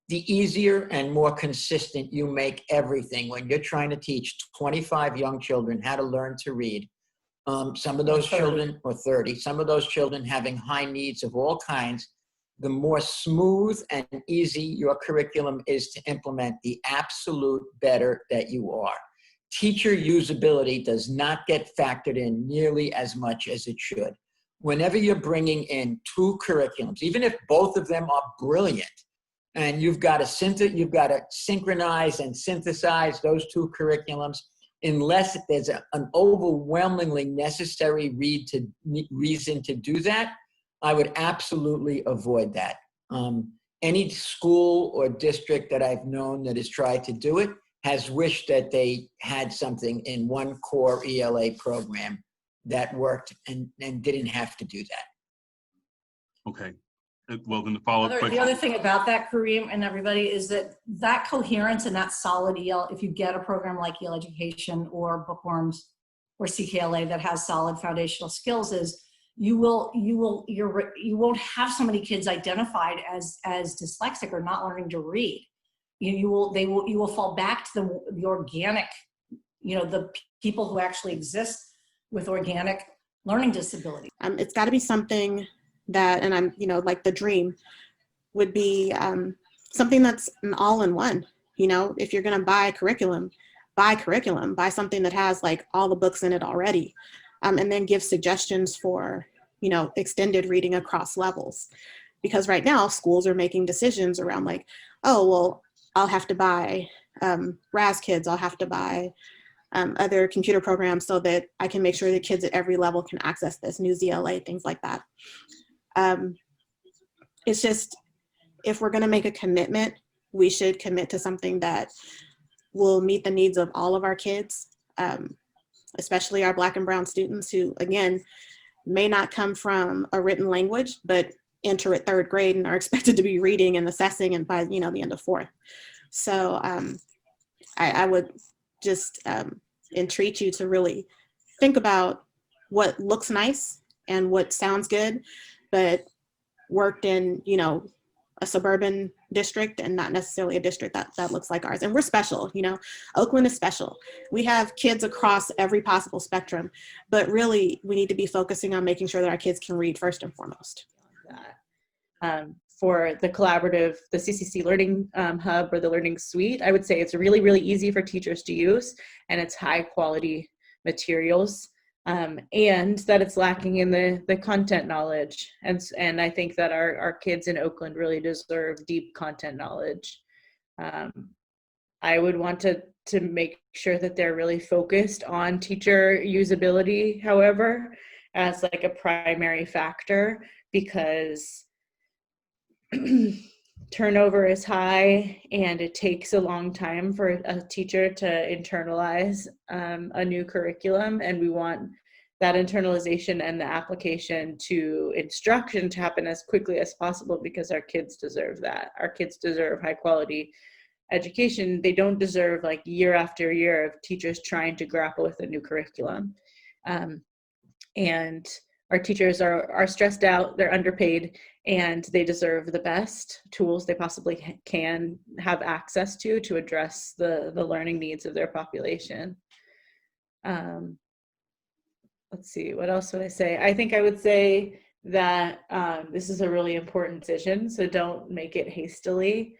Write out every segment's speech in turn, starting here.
the easier and more consistent you make everything. When you're trying to teach 25 young children how to learn to read, some of those 30. children, or 30, some of those children having high needs of all kinds, the more smooth and easy your curriculum is to implement, the absolute better that you are. Teacher usability does not get factored in nearly as much as it should. Whenever you're bringing in two curriculums, even if both of them are brilliant, and you've got to synchronize and synthesize those two curriculums, unless there's an overwhelmingly necessary reason to do that, I would absolutely avoid that. Any school or district that I've known that has tried to do it has wished that they had something in one core ELA program that worked and didn't have to do that. Okay. Well, then the follow-up question. The other thing about that, Kareem, and everybody, is that coherence and that solid EL, if you get a program like EL Education or Bookworms or CKLA that has solid foundational skills, is you won't have so many kids identified as dyslexic or not learning to read. You will fall back to the organic, the people who actually exist with organic learning disability. It's got to be something that, and I'm, like the dream would be something that's an all-in-one. If you're going to buy curriculum, buy something that has like all the books in it already, and then give suggestions for, extended reading across levels. Because right now schools are making decisions around like, oh, well, I'll have to buy RAS Kids, I'll have to buy other computer programs so that I can make sure that kids at every level can access this, new ELA, things like that. It's just, if we're going to make a commitment, we should commit to something that will meet the needs of all of our kids, especially our Black and Brown students who, again, may not come from a written language, but enter at third grade and are expected to be reading and assessing and by, the end of fourth. So I would just entreat you to really think about what looks nice and what sounds good, but worked in, a suburban district and not necessarily a district that looks like ours. And we're special, Oakland is special. We have kids across every possible spectrum, but really we need to be focusing on making sure that our kids can read first and foremost. For the collaborative, the CCC Learning Hub or the Learning Suite, I would say it's really, really easy for teachers to use, and it's high quality materials. And that it's lacking in the content knowledge. And I think that our kids in Oakland really deserve deep content knowledge. I would want to make sure that they're really focused on teacher usability, however, as like a primary factor, because turnover is high and it takes a long time for a teacher to internalize a new curriculum, and we want that internalization and the application to instruction to happen as quickly as possible, because our kids deserve that. Our kids deserve high quality education. They don't deserve like year after year of teachers trying to grapple with a new curriculum. And our teachers are stressed out, they're underpaid, and they deserve the best tools they possibly can have access to address the learning needs of their population. Let's see, what else would I say? I think I would say that this is a really important decision, so don't make it hastily,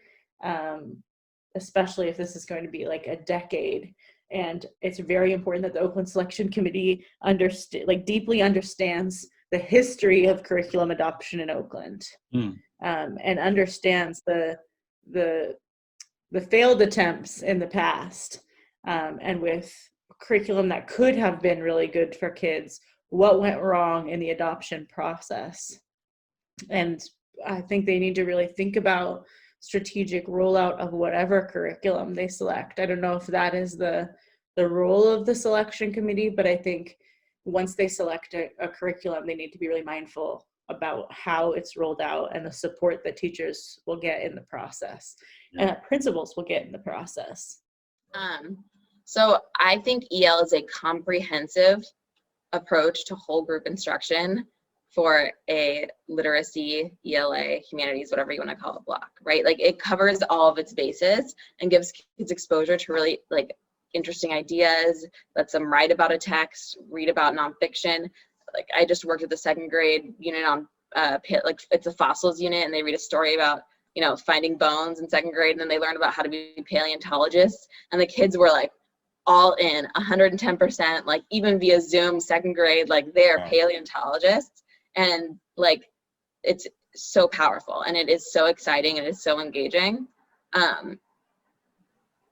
especially if this is going to be like a decade. And it's very important that the Oakland Selection Committee deeply understands the history of curriculum adoption in Oakland, and understands the failed attempts in the past, and with curriculum that could have been really good for kids, what went wrong in the adoption process. And I think they need to really think about strategic rollout of whatever curriculum they select. I don't know if that is the role of the selection committee, but I think once they select a curriculum, they need to be really mindful about how it's rolled out and the support that teachers will get in the process, and that principals will get in the process. So I think EL is a comprehensive approach to whole group instruction for a literacy, ELA, humanities, whatever you want to call it, block, right? Like it covers all of its bases and gives kids exposure to really like interesting ideas, lets them write about a text, read about nonfiction. Like I just worked with the 2nd grade unit on like it's a fossils unit, and they read a story about, you know, finding bones in 2nd grade, and then they learn about how to be paleontologists, and the kids were like all in 110%, like even via Zoom, 2nd grade, like they're paleontologists. And like it's so powerful, and it is so exciting, and it's so engaging.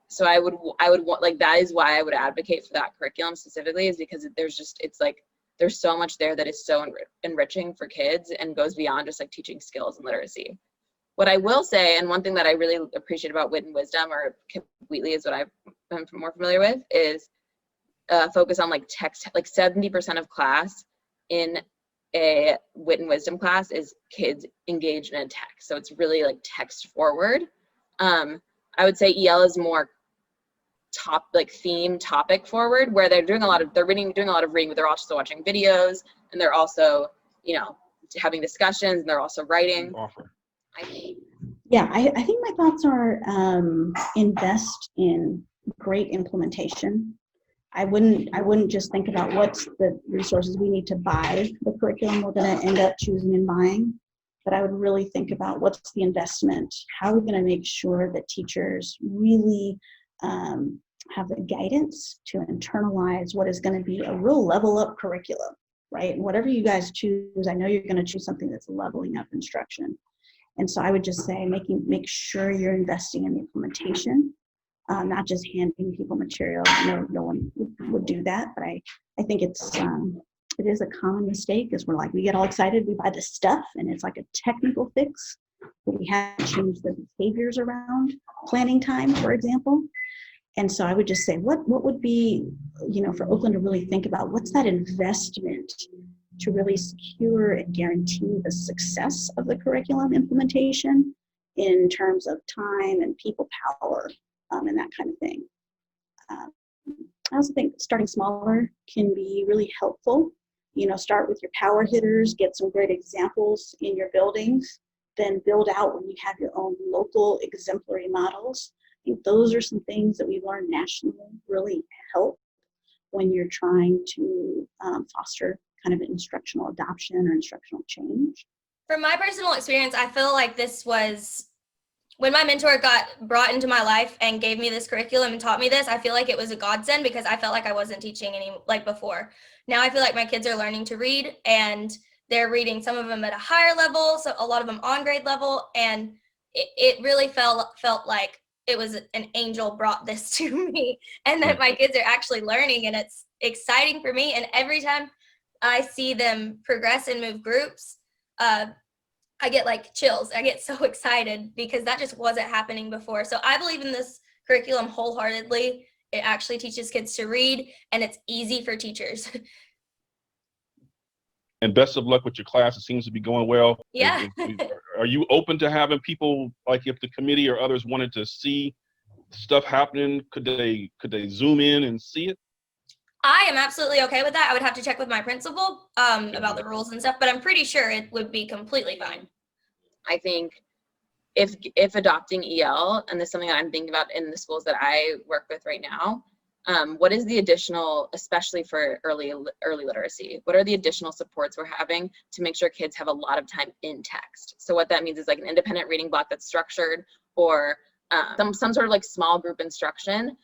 So I would want, like, that is why I would advocate for that curriculum specifically, is because there's just, it's like there's so much there that is so enriching for kids and goes beyond just like teaching skills and literacy. What I will say, and one thing that I really appreciate about Wit and Wisdom, or completely is what I've been more familiar with, is focus on like text. Like 70% of class in a Wit and Wisdom class is kids engaged in a text. So it's really like text forward. I would say EL is more theme topic forward, where they're doing a lot of reading, but they're also watching videos, and they're also, you know, having discussions, and they're also writing. I think. Yeah, I think my thoughts are invest in great implementation. I wouldn't just think about what's the resources we need to buy the curriculum we're going to end up choosing and buying, but I would really think about what's the investment. How are we going to make sure that teachers really have the guidance to internalize what is going to be a real level up curriculum, right? And whatever you guys choose, I know you're going to choose something that's leveling up instruction. And so I would just say make sure you're investing in the implementation. Not just handing people material. No one would do that, but I think it is a common mistake, is we get all excited, we buy the stuff, and it's like a technical fix, but we have to change the behaviors around planning time, for example. And so I would just say, what would be, you know, for Oakland to really think about, what's that investment to really secure and guarantee the success of the curriculum implementation in terms of time and people power. And that kind of thing. I also think starting smaller can be really helpful. You know, start with your power hitters, get some great examples in your buildings, then build out when you have your own local exemplary models. I think those are some things that we've learned nationally really help when you're trying to foster kind of instructional adoption or instructional change. From my personal experience, I feel like this was, when my mentor got brought into my life and gave me this curriculum and taught me this, I feel like it was a godsend, because I felt like I wasn't teaching any like before. Now I feel like my kids are learning to read, and they're reading, some of them at a higher level, so a lot of them on grade level, and it really felt like it was an angel brought this to me, and that my kids are actually learning, and it's exciting for me. And every time I see them progress and move groups, I get like chills. I get so excited, because that just wasn't happening before. So I believe in this curriculum wholeheartedly. It actually teaches kids to read, and it's easy for teachers. And best of luck with your class. It seems to be going well. Yeah. Are you open to having people, like if the committee or others wanted to see stuff happening, could they Zoom in and see it? I am absolutely okay with that. I would have to check with my principal about the rules and stuff, but I'm pretty sure it would be completely fine. I think if adopting EL, and this is something that I'm thinking about in the schools that I work with right now, what is the additional, especially for early literacy, what are the additional supports we're having to make sure kids have a lot of time in text? So what that means is like an independent reading block that's structured, or some sort of like small group instruction.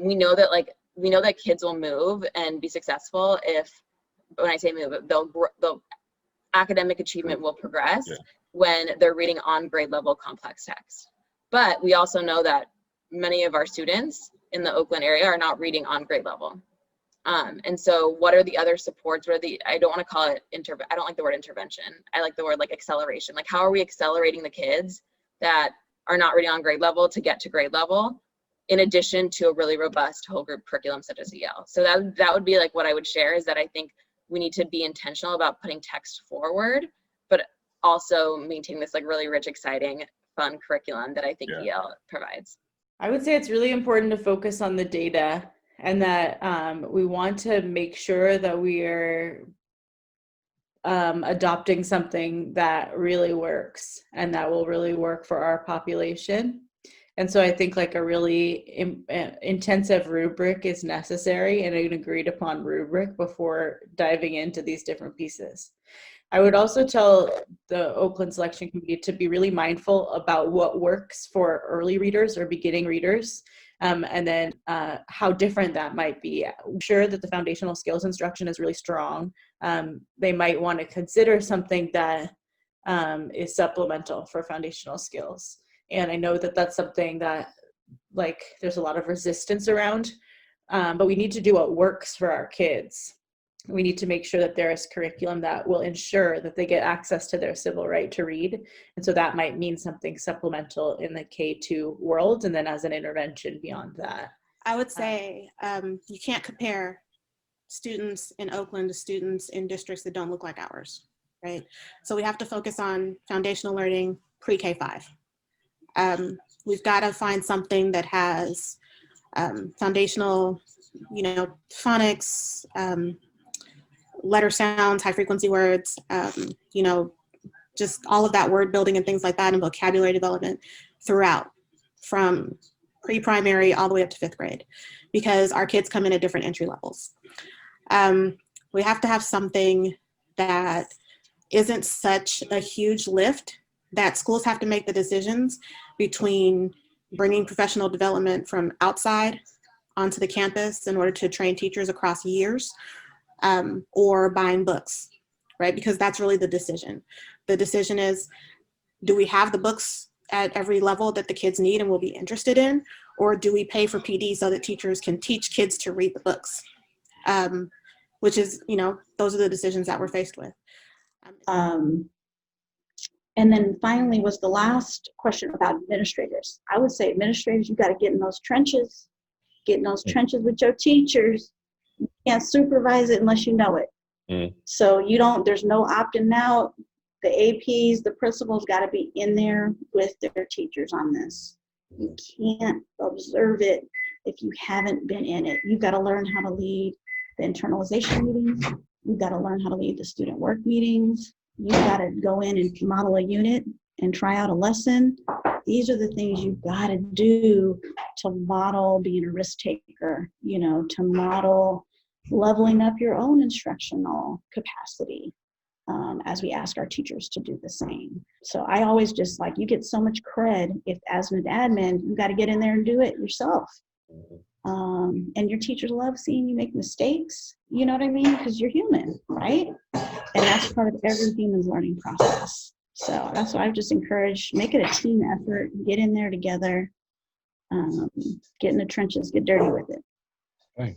We know that kids will move and be successful if, when I say move, they'll academic achievement will progress when they're reading on grade level complex text. But we also know that many of our students in the Oakland area are not reading on grade level. And so what are the other supports? I don't want to call it I don't like the word intervention. I like the word like acceleration. Like, how are we accelerating the kids that are not reading on grade level to get to grade level, in addition to a really robust whole group curriculum such as EL? So that would be like what I would share, is that I think we need to be intentional about putting text forward, but also maintain this like really rich, exciting, fun curriculum that I think EL provides. I would say it's really important to focus on the data, and that we want to make sure that we are adopting something that really works and that will really work for our population. And so I think like a really intensive rubric is necessary, and an agreed upon rubric before diving into these different pieces. I would also tell the Oakland Selection Committee to be really mindful about what works for early readers or beginning readers, and then how different that might be. I'm sure that the foundational skills instruction is really strong. They might want to consider something that is supplemental for foundational skills. And I know that that's something that like there's a lot of resistance around, but we need to do what works for our kids. We need to make sure that there is curriculum that will ensure that they get access to their civil right to read. And so that might mean something supplemental in the K-2 world, and then as an intervention beyond that. I would say you can't compare students in Oakland to students in districts that don't look like ours, right? So we have to focus on foundational learning pre-K-5. We've got to find something that has foundational, phonics, letter sounds, high frequency words, just all of that word building and things like that, and vocabulary development throughout, from pre-primary all the way up to 5th grade, because our kids come in at different entry levels. We have to have something that isn't such a huge lift that schools have to make the decisions between bringing professional development from outside onto the campus in order to train teachers across years, or buying books, right? Because that's really the decision. The decision is, do we have the books at every level that the kids need and will be interested in, or do we pay for PD so that teachers can teach kids to read the books? Which is, those are the decisions that we're faced with. And then finally was the last question about administrators. I would say administrators, you got to get in those trenches with your teachers. You can't supervise it unless you know it. So there's no opting out. The APs, the principals got to be in there with their teachers on this. You can't observe it if you haven't been in it. You've got to learn how to lead the internalization meetings. You've got to learn how to lead the student work meetings. You've got to go in and model a unit and try out a lesson. These are the things you've got to do to model being a risk taker, to model leveling up your own instructional capacity, as we ask our teachers to do the same. So I always just you get so much cred if as an admin, you got to get in there and do it yourself. And your teachers love seeing you make mistakes, you know what I mean? Because you're human, right? And that's part of every human's learning process. So that's what I've just encouraged. Make it a team effort. Get in there together. Get in the trenches. Get dirty with it. Right.